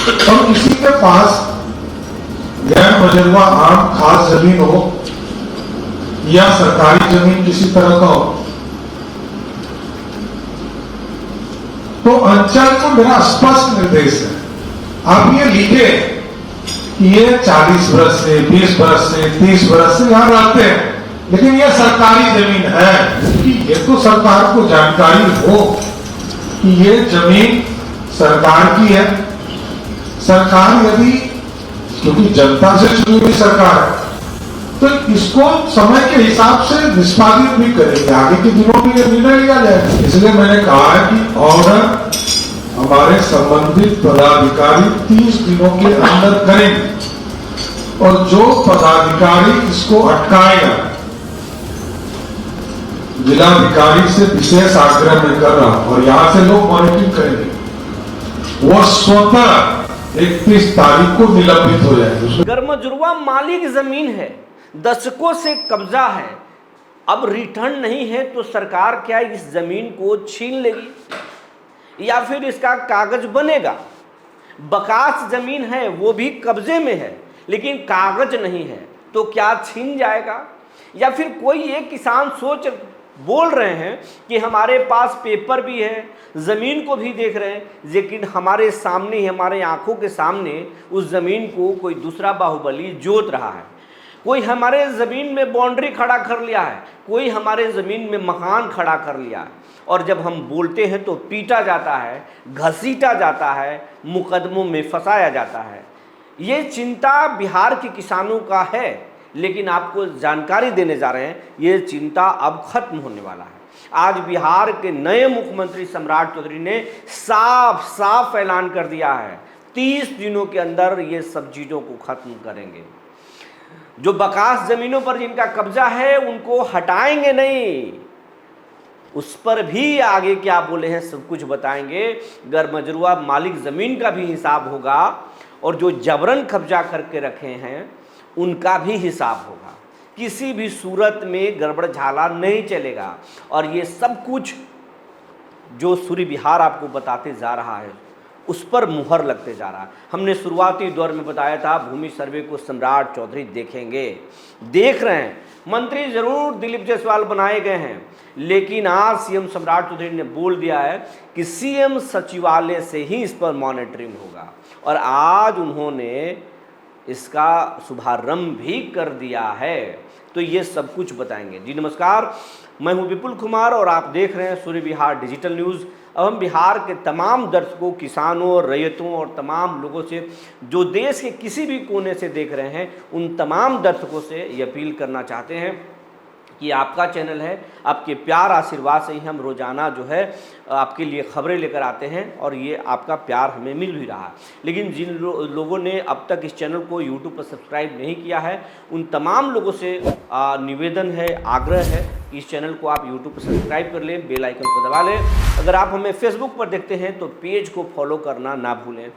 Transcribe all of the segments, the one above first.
और किसी के पास गैर मजरूआ आम खास जमीन हो या सरकारी जमीन किसी तरह का हो, तो अंचल को मेरा स्पष्ट निर्देश है, आप ये लिखे कि ये 40 बरस से, 20 बरस से, 30 बरस से यहां रहते हैं, लेकिन ये सरकारी जमीन है। कि ये तो सरकार को जानकारी हो कि ये जमीन सरकार की है। सरकार यदि, क्योंकि जनता से चुनी हुई सरकार है, तो इसको समय के हिसाब से निष्पादित भी करेंगे, आगे के दिनों में यह निर्णय लिया जाएगा। इसलिए मैंने कहा है कि ऑर्डर हमारे संबंधित पदाधिकारी 30 दिनों के अंदर करेंगे, और जो पदाधिकारी इसको अटकाएगा, जिलाधिकारी से विशेष आग्रह मैं कर रहा हूं, और यहां से लोग मॉनिटरिंग करेंगे, वो स्वतः 31 तारीख को निलंबित हो जाएगी। गर्मजुरवा मालिक जमीन है, दशकों से कब्जा है, अब रिटर्न नहीं है तो सरकार क्या इस जमीन को छीन लेगी या फिर इसका कागज बनेगा? बकास जमीन है, वो भी कब्जे में है, लेकिन कागज नहीं है, तो क्या छीन जाएगा? या फिर कोई एक किसान सोच बोल रहे हैं कि हमारे पास पेपर भी है, ज़मीन को भी देख रहे हैं, लेकिन हमारे सामने, हमारे आंखों के सामने उस ज़मीन को कोई दूसरा बाहुबली जोत रहा है। कोई हमारे ज़मीन में बाउंड्री खड़ा कर लिया है, कोई हमारे ज़मीन में मकान खड़ा कर लिया है, और जब हम बोलते हैं तो पीटा जाता है, घसीटा जाता है, मुकदमों में फंसाया जाता है। ये चिंता बिहार के किसानों का है, लेकिन आपको जानकारी देने जा रहे हैं, ये चिंता अब खत्म होने वाला है। आज बिहार के नए मुख्यमंत्री सम्राट चौधरी ने साफ साफ ऐलान कर दिया है, 30 दिनों के अंदर ये सब चीज़ों को खत्म करेंगे। जो बकास जमीनों पर जिनका कब्जा है उनको हटाएंगे नहीं, उस पर भी आगे क्या बोले हैं सब कुछ बताएंगे। गर्मजुरवा मालिक जमीन का भी हिसाब होगा, और जो जबरन कब्जा करके रखे हैं उनका भी हिसाब होगा। किसी भी सूरत में गड़बड़ झाला नहीं चलेगा, और ये सब कुछ जो सूर्य बिहार आपको बताते जा रहा है उस पर मुहर लगते जा रहा है। हमने शुरुआती दौर में बताया था भूमि सर्वे को सम्राट चौधरी देखेंगे, देख रहे हैं। मंत्री जरूर दिलीप जायसवाल बनाए गए हैं, लेकिन आज सीएम सम्राट चौधरी ने बोल दिया है कि सीएम सचिवालय से ही इस पर मॉनिटरिंग होगा, और आज उन्होंने इसका शुभारंभ भी कर दिया है। तो ये सब कुछ बताएंगे। जी नमस्कार, मैं हूं विपुल कुमार और आप देख रहे हैं सूर्य बिहार डिजिटल न्यूज़। अब हम बिहार के तमाम दर्शकों, किसानों, रैयतों और तमाम लोगों से जो देश के किसी भी कोने से देख रहे हैं, उन तमाम दर्शकों से ये अपील करना चाहते हैं कि आपका चैनल है, आपके प्यार आशीर्वाद से ही हम रोज़ाना जो है आपके लिए खबरें लेकर आते हैं, और ये आपका प्यार हमें मिल भी रहा है। लेकिन जिन लोगों ने अब तक इस चैनल को यूट्यूब पर सब्सक्राइब नहीं किया है, उन तमाम लोगों से निवेदन है, आग्रह है कि इस चैनल को आप यूट्यूब पर सब्सक्राइब कर लें, बेल आइकन को दबा लें। अगर आप हमें फेसबुक पर देखते हैं तो पेज को फॉलो करना ना भूलें।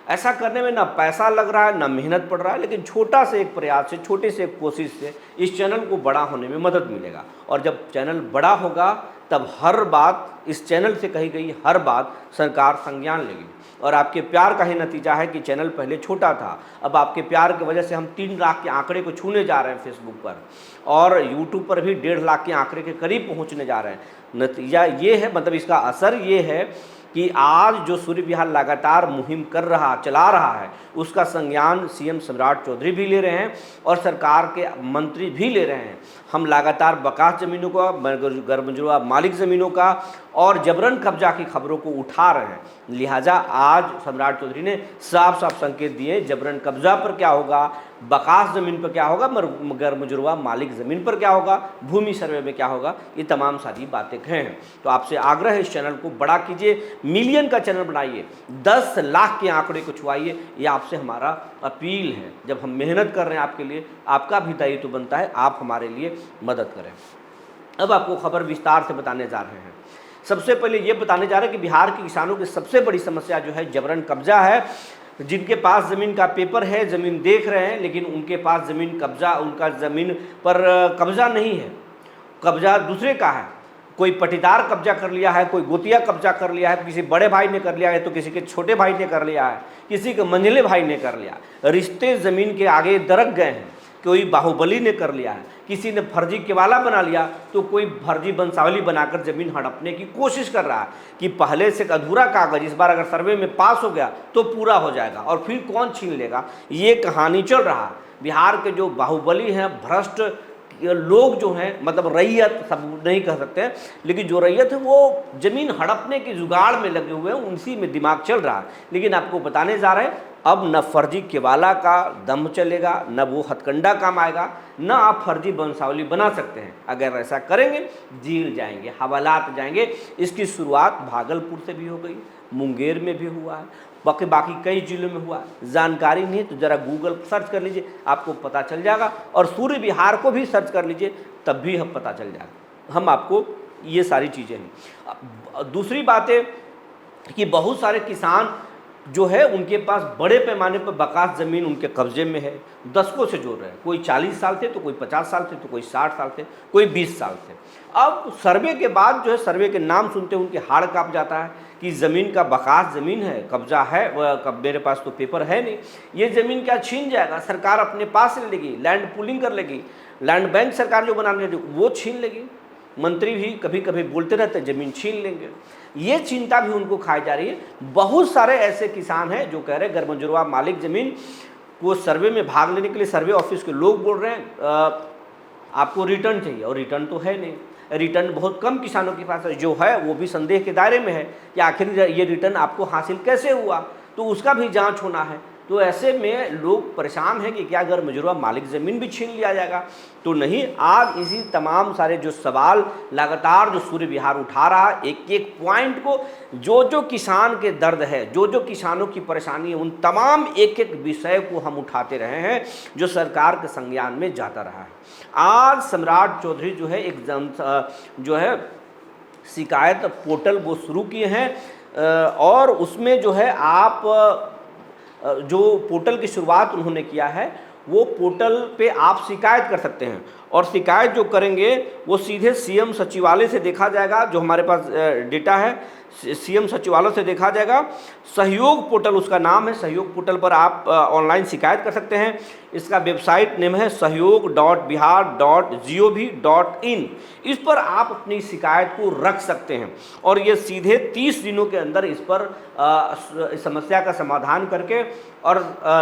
ऐसा करने में ना पैसा लग रहा है, ना मेहनत पड़ रहा है, लेकिन छोटा से एक प्रयास से, छोटे से एक कोशिश से इस चैनल को बड़ा होने में मदद मिलेगा। और जब चैनल बड़ा होगा तब हर बात, इस चैनल से कही गई हर बात सरकार संज्ञान लेगी। और आपके प्यार का ही नतीजा है कि चैनल पहले छोटा था, अब आपके प्यार की वजह से हम 3 लाख के आंकड़े को छूने जा रहे हैं फेसबुक पर, और यूट्यूब पर भी 1.5 लाख के आंकड़े के करीब पहुँचने जा रहे हैं। नतीजा ये है, मतलब इसका असर ये है कि आज जो सूर्य बिहार लगातार मुहिम चला रहा है, उसका संज्ञान सीएम सम्राट चौधरी भी ले रहे हैं और सरकार के मंत्री भी ले रहे हैं। हम लगातार बकास ज़मीनों का, गर्मजुरवा मालिक ज़मीनों का और जबरन कब्जा की खबरों को उठा रहे हैं। लिहाजा आज सम्राट चौधरी ने साफ साफ संकेत दिए, जबरन कब्जा पर क्या होगा, बकास ज़मीन पर क्या होगा, गर्मजुरवा मालिक ज़मीन पर क्या होगा, भूमि सर्वे में क्या होगा, ये तमाम सारी बातें हैं। तो आपसे आग्रह है, इस चैनल को बड़ा कीजिए, मिलियन का चैनल बनाइए, 10 लाख के आंकड़े को छुआइए, ये आपसे हमारा अपील है। जब हम मेहनत कर रहे हैं आपके लिए, आपका भी दायित्व बनता है आप हमारे लिए मदद करें। अब आपको खबर विस्तार से बताने जा रहे हैं। सबसे पहले ये बताने जा रहे हैं कि बिहार के किसानों की सबसे बड़ी समस्या जो है जबरन कब्जा है। जिनके पास ज़मीन का पेपर है, ज़मीन देख रहे हैं, लेकिन उनके पास ज़मीन कब्जा, उनका ज़मीन पर कब्जा नहीं है, कब्जा दूसरे का है। कोई पटीदार कब्जा कर लिया है, कोई गोतिया कब्जा कर लिया है, किसी बड़े भाई ने कर लिया है, तो किसी के छोटे भाई ने कर लिया है, किसी के मंझले भाई ने कर लिया। रिश्ते ज़मीन के आगे दरक गए हैं। कोई बाहुबली ने कर लिया है, किसी ने फर्जी केवाला बना लिया, तो कोई फर्जी वंशावली बनाकर ज़मीन हड़पने की कोशिश कर रहा है कि पहले से एक अधूरा कागज इस बार अगर सर्वे में पास हो गया तो पूरा हो जाएगा और फिर कौन छीन लेगा। ये कहानी चल रहा है। बिहार के जो बाहुबली हैं, भ्रष्ट लोग जो हैं, मतलब रैयत सब नहीं कह सकते हैं, लेकिन जो रैयत है वो ज़मीन हड़पने की जुगाड़ में लगे हुए हैं, उसी में दिमाग चल रहा है। लेकिन आपको बताने जा रहे हैं, अब न फर्जी केवाला का दम चलेगा, न वो हथकंडा काम आएगा, न आप फर्जी वंशावली बना सकते हैं। अगर ऐसा करेंगे जेल जाएंगे, हवालात जाएंगे। इसकी शुरुआत भागलपुर से भी हो गई, मुंगेर में भी हुआ है, बाकी कई जिलों में हुआ है। जानकारी नहीं है तो ज़रा गूगल सर्च कर लीजिए, आपको पता चल जाएगा। और सूर्य विहार को भी सर्च कर लीजिए, तब भी हम पता चल जाएगा। हम आपको ये सारी चीज़ें हैं। दूसरी बात है कि बहुत सारे किसान जो है उनके पास बड़े पैमाने पर बकास ज़मीन उनके कब्जे में है, दशकों से जोड़ रहे हैं। कोई 40 साल थे तो कोई 50 साल थे तो कोई 60 साल थे, कोई 20 साल थे। अब सर्वे के बाद जो है, सर्वे के नाम सुनते उनके हाड़ कांप जाता है कि ज़मीन का बकास ज़मीन है, कब्जा है, मेरे पास तो पेपर है नहीं, ये ज़मीन क्या छीन जाएगा, सरकार अपने पास ले लेगी, लैंड पूलिंग कर लेगी, लैंड बैंक सरकार जो बनाने लगी वो छीन लेगी। मंत्री भी कभी कभी बोलते रहते हैं ज़मीन छीन लेंगे। ये चिंता भी उनको खाई जा रही है। बहुत सारे ऐसे किसान हैं जो कह रहे हैं गर्मजुर्वा मालिक ज़मीन को सर्वे में भाग लेने के लिए सर्वे ऑफिस के लोग बोल रहे हैं आपको रिटर्न चाहिए, और रिटर्न तो है नहीं। रिटर्न बहुत कम किसानों के पास है, जो है वो भी संदेह के दायरे में है कि आखिर ये रिटर्न आपको हासिल कैसे हुआ, तो उसका भी जांच होना है। तो ऐसे में लोग परेशान हैं कि क्या गर्मजुर्वा मालिक ज़मीन भी छीन लिया जाएगा। तो नहीं, आज इसी तमाम सारे जो सवाल लगातार जो सूर्य विहार उठा रहा है, एक एक पॉइंट को, जो किसान के दर्द है, जो किसानों की परेशानी है, उन तमाम एक एक विषय को हम उठाते रहे हैं जो सरकार के संज्ञान में जाता रहा है। आज सम्राट चौधरी जो है एक जो है शिकायत पोर्टल वो शुरू किए हैं, और उसमें जो है आप जो पोर्टल की शुरुआत उन्होंने किया है, वो पोर्टल पे आप शिकायत कर सकते हैं। और शिकायत जो करेंगे वो सीधे सीएम सचिवालय से देखा जाएगा। जो हमारे पास डेटा है सीएम सचिवालय से देखा जाएगा। सहयोग पोर्टल उसका नाम है। सहयोग पोर्टल पर आप ऑनलाइन शिकायत कर सकते हैं। इसका वेबसाइट नेम है सहयोग.bihar.gov.in। इस पर आप अपनी शिकायत को रख सकते हैं और ये सीधे 30 दिनों के अंदर इस पर समस्या का समाधान करके और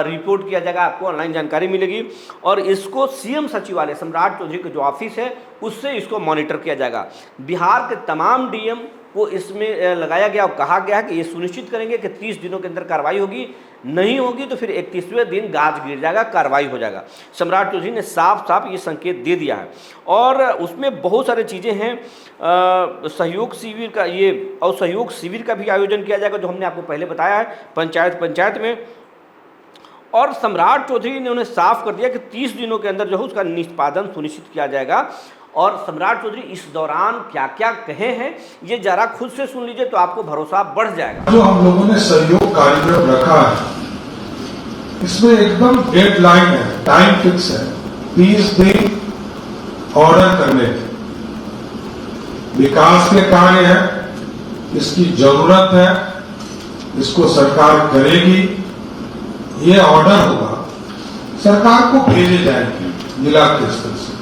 रिपोर्ट किया जाएगा। आपको ऑनलाइन जानकारी मिलेगी और इसको सीएम सचिवालय सम्राट चौधरी के जो ऑफिस है उससे इसको मॉनिटर किया जाएगा। बिहार के तमाम डीएम को इसमें लगाया गया और कहा गया है कि ये सुनिश्चित करेंगे कि 30 दिनों के अंदर कार्रवाई होगी, नहीं होगी तो फिर 31वें दिन गाज गिर जाएगा, कार्रवाई हो जाएगा। सम्राट चौधरी ने साफ साफ ये संकेत दे दिया है और उसमें बहुत सारी चीज़ें हैं। सहयोग शिविर का ये और सहयोग शिविर का भी आयोजन किया जाएगा, जो हमने आपको पहले बताया है पंचायत में। और सम्राट चौधरी ने उन्हें साफ कर दिया कि 30 दिनों के अंदर जो है उसका निष्पादन सुनिश्चित किया जाएगा। और सम्राट चौधरी इस दौरान क्या क्या कहे हैं ये जरा खुद से सुन लीजिए तो आपको भरोसा बढ़ जाएगा। जो हम लोगों ने सहयोग कार्यक्रम रखा है इसमें एकदम डेडलाइन है, टाइम फिक्स है, 30 दिन ऑर्डर करने के। विकास के कार्य है, इसकी जरूरत है, इसको सरकार करेगी, ये ऑर्डर होगा, सरकार को भेजे जाएंगे जिला के स्तर से।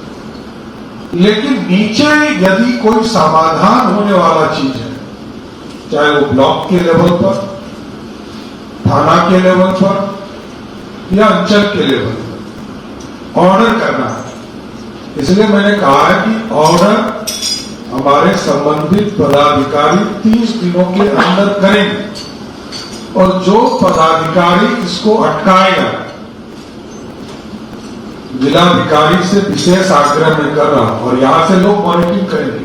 लेकिन नीचे यदि कोई समाधान होने वाला चीज है, चाहे वो ब्लॉक के लेवल पर, थाना के लेवल पर या अंचल के लेवल पर ऑर्डर करना है। इसलिए मैंने कहा है कि ऑर्डर हमारे संबंधित पदाधिकारी 30 दिनों के अंदर करेंगे और जो पदाधिकारी इसको अटकाएगा, जिलाधिकारी से विशेष आग्रह मैं कर रहा हूं और यहां से लोग मॉनिटरिंग करेंगे,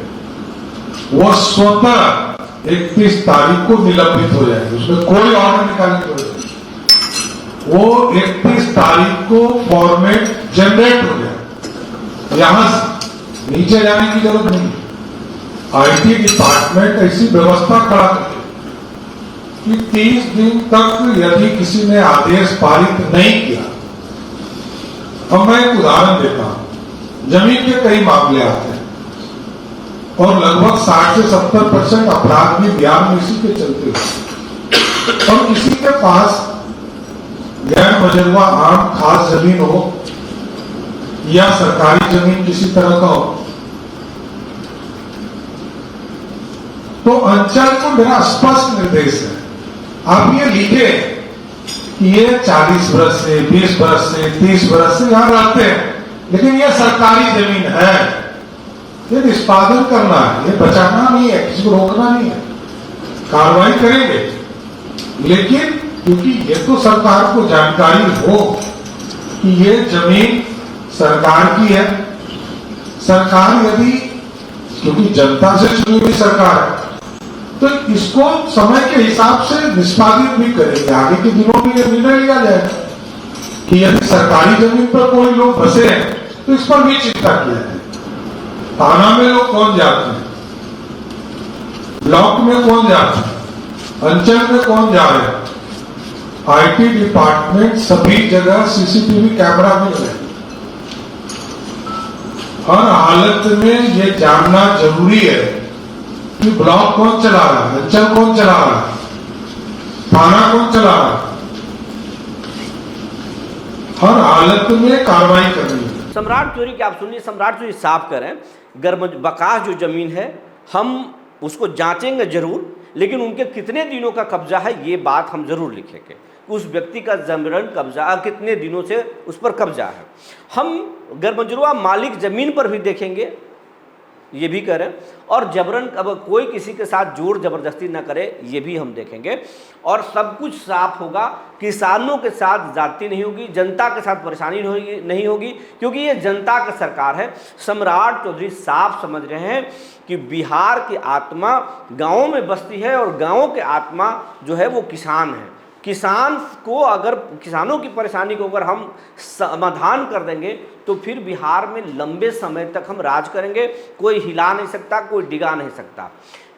वो स्वतः 31 तारीख को निलंबित हो जाएंगे। उसमें कोई ऑर्डर निकालने की जरूरत नहीं, वो 31 तारीख को फॉर्मेट जनरेट हो जाए, यहां से नीचे जाने की जरूरत नहीं। आईटी डिपार्टमेंट ऐसी व्यवस्था खड़ा करे कि 30 दिन तक यदि किसी ने आदेश पारित नहीं किया। अब मैं एक उदाहरण देता हूं, जमीन के कई मामले आते हैं, और लगभग 60 से 70% अपराध भी बिहार में इसी के चलते हुए। और किसी के पास गैर बजरवा आम खास जमीन हो या सरकारी जमीन किसी तरह का हो, तो अंचल को मेरा स्पष्ट निर्देश है, आप ये लिखे कि ये 40 बरस से 20 बरस से 30 बरस से यहां रहते हैं, लेकिन ये सरकारी जमीन है, ये निष्पादन करना है, ये बचाना नहीं है, किसी को रोकना नहीं है, कार्रवाई करेंगे। लेकिन क्योंकि ये तो सरकार को जानकारी हो कि ये जमीन सरकार की है, सरकार यदि, क्योंकि जनता से चुनी हुई सरकार है, तो इसको समय के हिसाब से निष्पादित भी करेंगे। आगे के दिनों में यह निर्णय लिया जाएगा कि यदि सरकारी जमीन पर कोई लोग बसे हैं तो इस पर भी चिंता किया जाए। थाना में लोग कौन जाते हैं, ब्लॉक में कौन जाते हैं, अंचल में कौन जा रहे हैं, आईटी डिपार्टमेंट सभी जगह सीसीटीवी कैमरा भी लगे। हर हालत में यह जानना जरूरी है कि ब्लॉक कौन चला रहा है, अंचल कौन चला रहा है, थाना कौन चला रहा है, हर हालत में कार्रवाई करनी है। सम्राट चौधरी की आप सुनिए, सम्राट चौधरी साफ करें, बकास जो जमीन है हम उसको जांचेंगे जरूर, लेकिन उनके कितने दिनों का कब्जा है ये बात हम जरूर लिखेंगे। उस व्यक्ति का जबरन कब्जा कितने दिनों से उस पर कब्जा है, हम गैरमंजूरवा मालिक जमीन पर भी देखेंगे, ये भी करें, और जबरन अब कोई किसी के साथ जोर जबरदस्ती ना करे ये भी हम देखेंगे। और सब कुछ साफ होगा, किसानों के साथ जाति नहीं होगी, जनता के साथ परेशानी नहीं होगी, क्योंकि ये जनता की सरकार है। सम्राट चौधरी साफ समझ रहे हैं कि बिहार की आत्मा गाँवों में बसती है और गाँवों की आत्मा जो है वो किसान है। किसान को अगर, किसानों की परेशानी को अगर हम समाधान कर देंगे तो फिर बिहार में लंबे समय तक हम राज करेंगे, कोई हिला नहीं सकता, कोई डिगा नहीं सकता।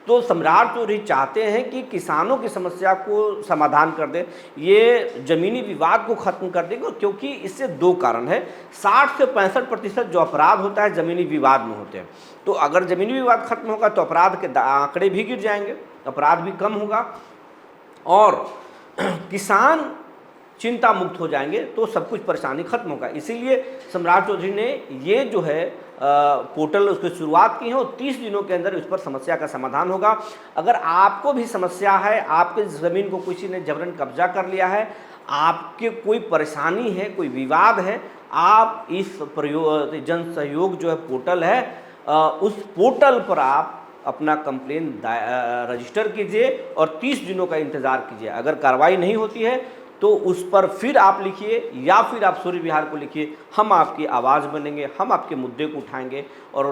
तो सम्राट चौधरी चाहते हैं कि किसानों की समस्या को समाधान कर दें, ये ज़मीनी विवाद को ख़त्म कर देंगे, क्योंकि इससे दो कारण है। 60 से 65% जो अपराध होता है ज़मीनी विवाद में होते हैं, तो अगर ज़मीनी विवाद खत्म होगा तो अपराध के आंकड़े भी गिर जाएंगे, अपराध भी कम होगा और किसान चिंता मुक्त हो जाएंगे, तो सब कुछ परेशानी खत्म होगा। इसीलिए सम्राट चौधरी ने ये जो है पोर्टल उसकी शुरुआत की है और 30 दिनों के अंदर उस पर समस्या का समाधान होगा। अगर आपको भी समस्या है, आपके ज़मीन को किसी ने जबरन कब्जा कर लिया है, आपके कोई परेशानी है, कोई विवाद है, आप इस जन सहयोग जो है पोर्टल है, उस पोर्टल पर आप अपना कंप्लेन रजिस्टर कीजिए और 30 दिनों का इंतज़ार कीजिए। अगर कार्रवाई नहीं होती है तो उस पर फिर आप लिखिए या फिर आप सूर्य विहार को लिखिए, हम आपकी आवाज़ बनेंगे, हम आपके मुद्दे को उठाएंगे और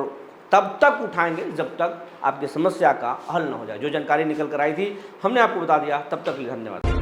तब तक उठाएंगे जब तक आपकी समस्या का हल ना हो जाए। जो जानकारी निकल कर आई थी हमने आपको बता दिया, तब तक के लिए धन्यवाद।